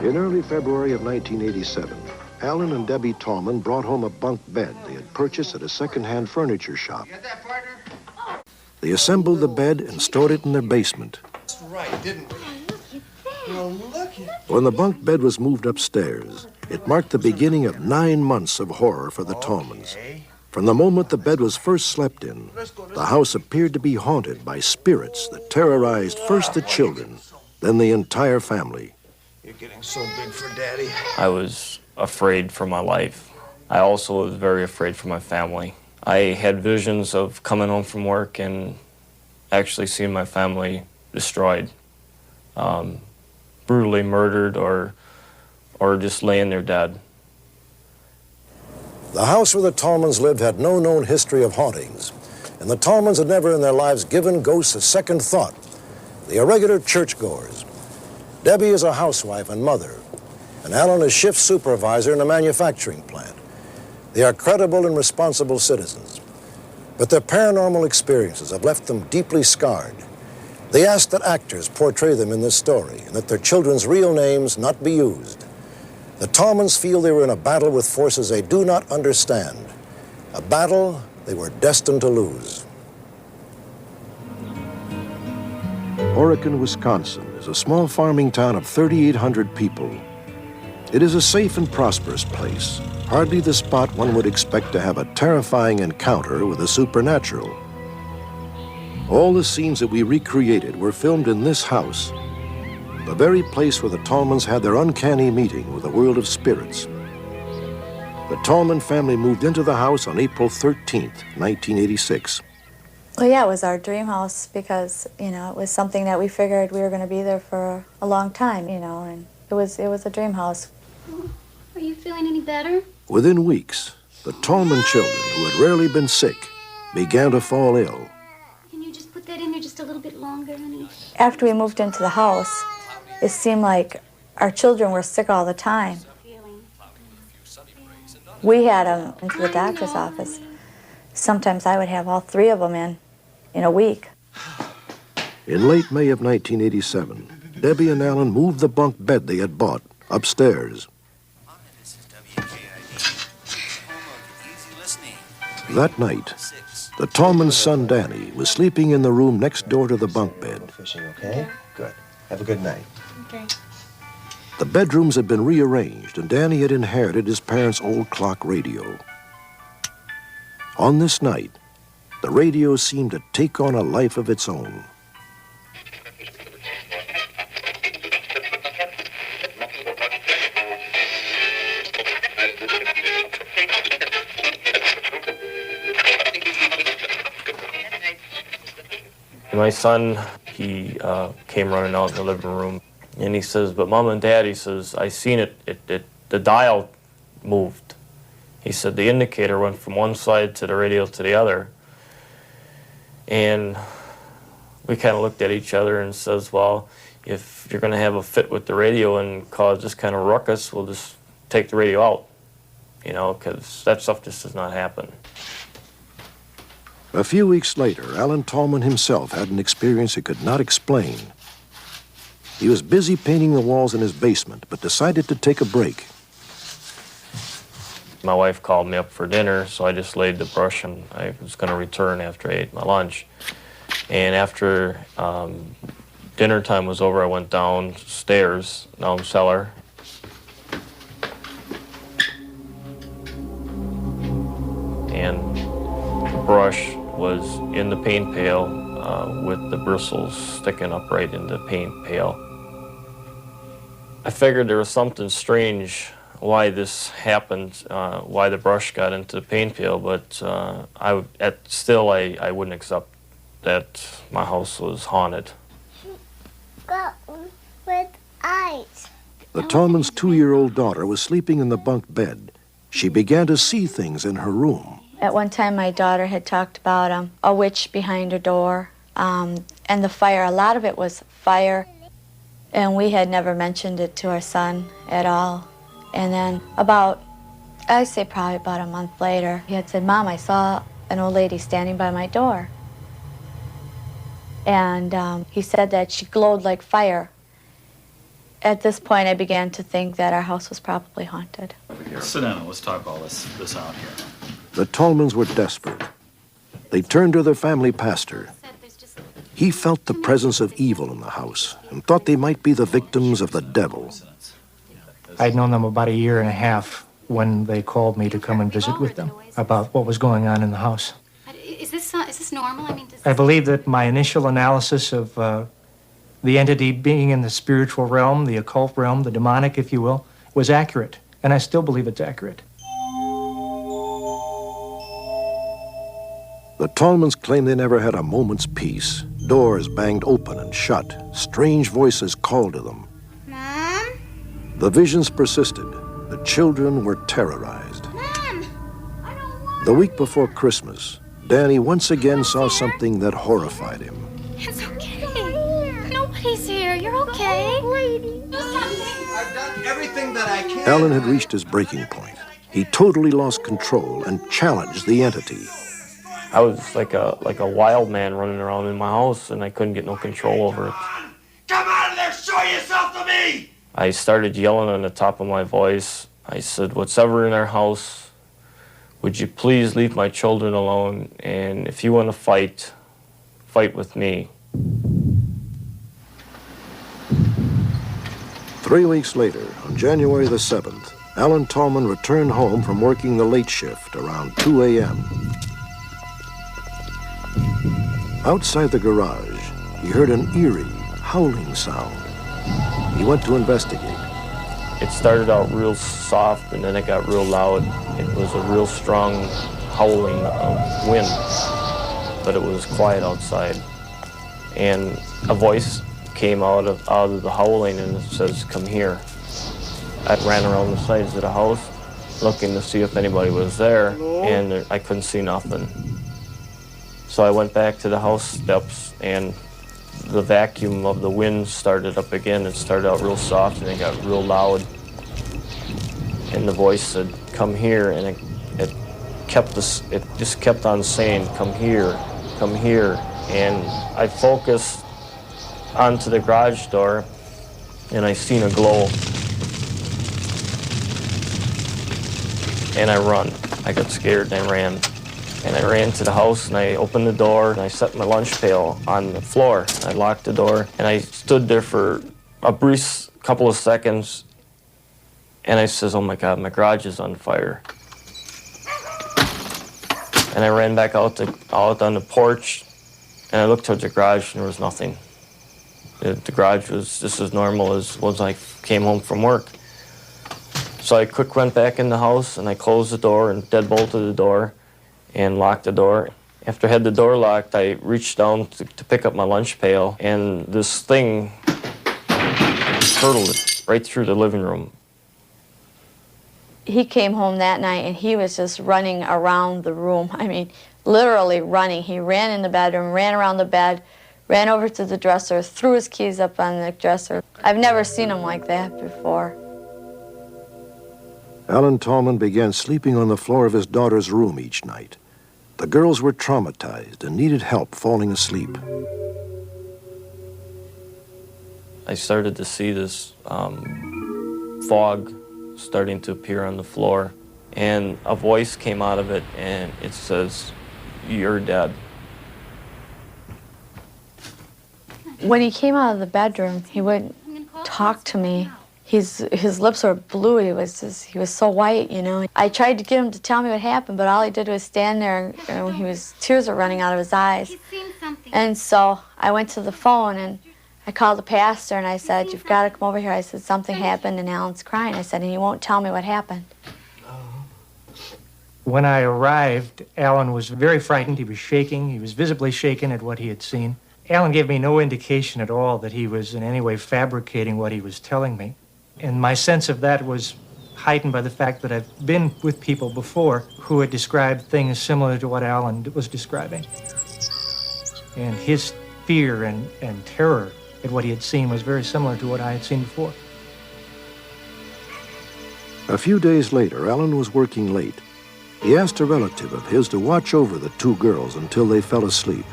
In early February of 1987, Alan and Debbie Tallman brought home a bunk bed they had purchased at a second-hand furniture shop. You got that, partner? They assembled the bed and stored it in their basement. That's right, didn't we? Well, look at... When the bunk bed was moved upstairs, it marked the beginning of 9 months of horror for the Tallmans. From the moment the bed was first slept in, the house appeared to be haunted by spirits that terrorized first the children, then the entire family. You're getting so big for Daddy. I was afraid for my life. I also was very afraid for my family. I had visions of coming home from work and actually seeing my family destroyed, brutally murdered or just laying there dead. The house where the Tallmans lived had no known history of hauntings, and the Tallmans had never in their lives given ghosts a second thought. They are regular churchgoers. Debbie is a housewife and mother, and Alan is shift supervisor in a manufacturing plant. They are credible and responsible citizens, but their paranormal experiences have left them deeply scarred. They ask that actors portray them in this story and that their children's real names not be used. The Tallmans feel they were in a battle with forces they do not understand, a battle they were destined to lose. Horicon, Wisconsin is a small farming town of 3,800 people. It is a safe and prosperous place, hardly the spot one would expect to have a terrifying encounter with the supernatural. All the scenes that we recreated were filmed in this house, the very place where the Tallmans had their uncanny meeting with the world of spirits. The Tallman family moved into the house on April 13th, 1986. Well, yeah, it was our dream house because, you know, it was something that we figured we were going to be there for a long time, you know, and it was a dream house. Are you feeling any better? Within weeks, the Tallman children, who had rarely been sick, began to fall ill. Can you just put that in there just a little bit longer, honey? After we moved into the house, it seemed like our children were sick all the time. We had them into the doctor's office. Sometimes I would have all 3 of them in a week. In late May of 1987, Debbie and Alan moved the bunk bed they had bought upstairs. That night, the Tallman's son Danny was sleeping in the room next door to the bunk bed. Fishing, okay? Good. Have a good night. Okay. The bedrooms had been rearranged, and Danny had inherited his parents' old clock radio. On this night, the radio seemed to take on a life of its own. My son, he came running out in the living room, and he says, "But Mom and Dad," he says, "I seen it, the dial moved." He said the indicator went from one side to the radio to the other. And we kind of looked at each other and says, well, if you're going to have a fit with the radio and cause this kind of ruckus, we'll just take the radio out, you know, because that stuff just does not happen. A few weeks later, Alan Tallman himself had an experience he could not explain. He was busy painting the walls in his basement, but decided to take a break. My wife called me up for dinner, so I just laid the brush, and I was going to return after I ate my lunch. And after dinner time was over, I went downstairs, down cellar. And the brush was in the paint pail with the bristles sticking upright in the paint pail. I figured there was something strange why this happened, why the brush got into the paint pail, but still I wouldn't accept that my house was haunted. Got with eyes. The Tallman's 2-year-old daughter was sleeping in the bunk bed. She began to see things in her room. At one time, my daughter had talked about a witch behind her door and the fire. A lot of it was fire, and we had never mentioned it to our son at all. And then I'd say probably about a month later, he had said, "Mom, I saw an old lady standing by my door." And he said that she glowed like fire. At this point, I began to think that our house was probably haunted. Sit down and let's talk all this out here. The Tallmans were desperate. They turned to their family pastor. He felt the presence of evil in the house and thought they might be the victims of the devil. I'd known them about a year and a half when they called me to come and visit with them about what was going on in the house. Is this normal? I mean, I believe that my initial analysis of the entity being in the spiritual realm, the occult realm, the demonic, if you will, was accurate, and I still believe it's accurate. The Tallmans claim they never had a moment's peace. Doors banged open and shut. Strange voices called to them. Mom? The visions persisted. The children were terrorized. Mom! I don't want The week before Christmas, Danny once again saw something that horrified him. It's okay. Nobody's here. You're okay. I've done everything that I can. Alan had reached his breaking point. He totally lost control and challenged the entity. I was like a wild man running around in my house, and I couldn't get no control over it. Come out of there! Show yourself to me! I started yelling on the top of my voice. I said, "What's ever in our house, would you please leave my children alone? And if you want to fight, fight with me." 3 weeks later, on January the 7th, Alan Tallman returned home from working the late shift around 2 a.m. Outside the garage, he heard an eerie, howling sound. He went to investigate. It started out real soft, and then it got real loud. It was a real strong howling of wind, but it was quiet outside. And a voice came out of the howling, and it says, "Come here." I ran around the sides of the house, looking to see if anybody was there, and I couldn't see nothing. So I went back to the house steps, and the vacuum of the wind started up again. It started out real soft, and it got real loud. And the voice said, "Come here," and it just kept on saying, "Come here, come here." And I focused onto the garage door, and I seen a glow. And I run. I got scared, and I ran. And I ran to the house, and I opened the door, and I set my lunch pail on the floor. I locked the door, and I stood there for a brief couple of seconds, and I says, "Oh my God, my garage is on fire." And I ran back out on the porch, and I looked towards the garage, and there was nothing. The garage was just as normal as when I came home from work. So I quick went back in the house, and I closed the door and deadbolted the door and locked the door. After I had the door locked, I reached down to pick up my lunch pail, and this thing hurtled it right through the living room. He came home that night, and he was just running around the room. I mean, literally running. He ran in the bedroom, ran around the bed, ran over to the dresser, threw his keys up on the dresser. I've never seen him like that before. Alan Tallman began sleeping on the floor of his daughter's room each night. The girls were traumatized and needed help falling asleep. I started to see this fog starting to appear on the floor, and a voice came out of it, and it says, "You're dead." When he came out of the bedroom, he wouldn't talk to me. His lips were blue. He was so white, you know. I tried to get him to tell me what happened, but all he did was stand there, and tears were running out of his eyes. He's seen something. And so I went to the phone, and I called the pastor, and I said, "You've got to come over here." I said, "Something happened, and Alan's crying." I said, "And he won't tell me what happened." When I arrived, Alan was very frightened. He was shaking. He was visibly shaken at what he had seen. Alan gave me no indication at all that he was in any way fabricating what he was telling me. And my sense of that was heightened by the fact that I've been with people before who had described things similar to what Alan was describing. And his fear and terror at what he had seen was very similar to what I had seen before. A few days later, Alan was working late. He asked a relative of his to watch over the two girls until they fell asleep.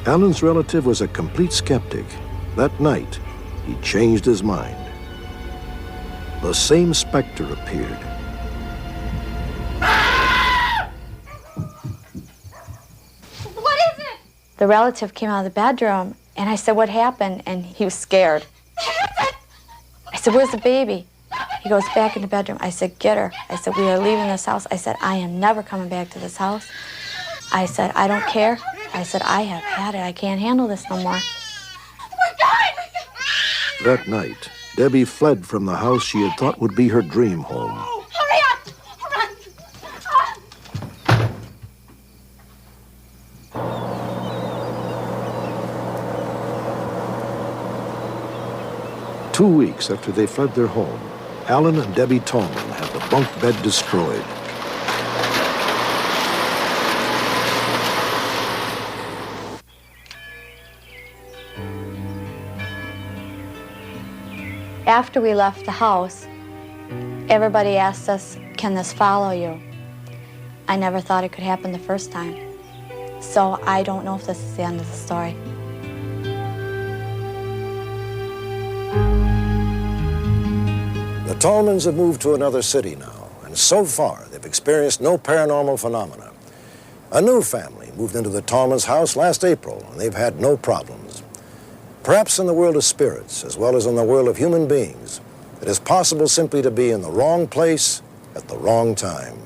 Alan's relative was a complete skeptic. That night, he changed his mind. The same specter appeared. What is it? The relative came out of the bedroom, and I said, "What happened?" And he was scared. I said, "Where's the baby?" He goes, "Back in the bedroom." I said, "Get her." I said, "We are leaving this house." I said, "I am never coming back to this house." I said, "I don't care." I said, "I have had it. I can't handle this no more." That night, Debbie fled from the house she had thought would be her dream home. Hurry up! Run! 2 weeks after they fled their home, Alan and Debbie Tallman had the bunk bed destroyed. After we left the house, everybody asked us, "Can this follow you?" I never thought it could happen the first time. So I don't know if this is the end of the story. The Tallmans have moved to another city now, and so far they've experienced no paranormal phenomena. A new family moved into the Tallmans' house last April, and they've had no problems. Perhaps in the world of spirits, as well as in the world of human beings, it is possible simply to be in the wrong place at the wrong time.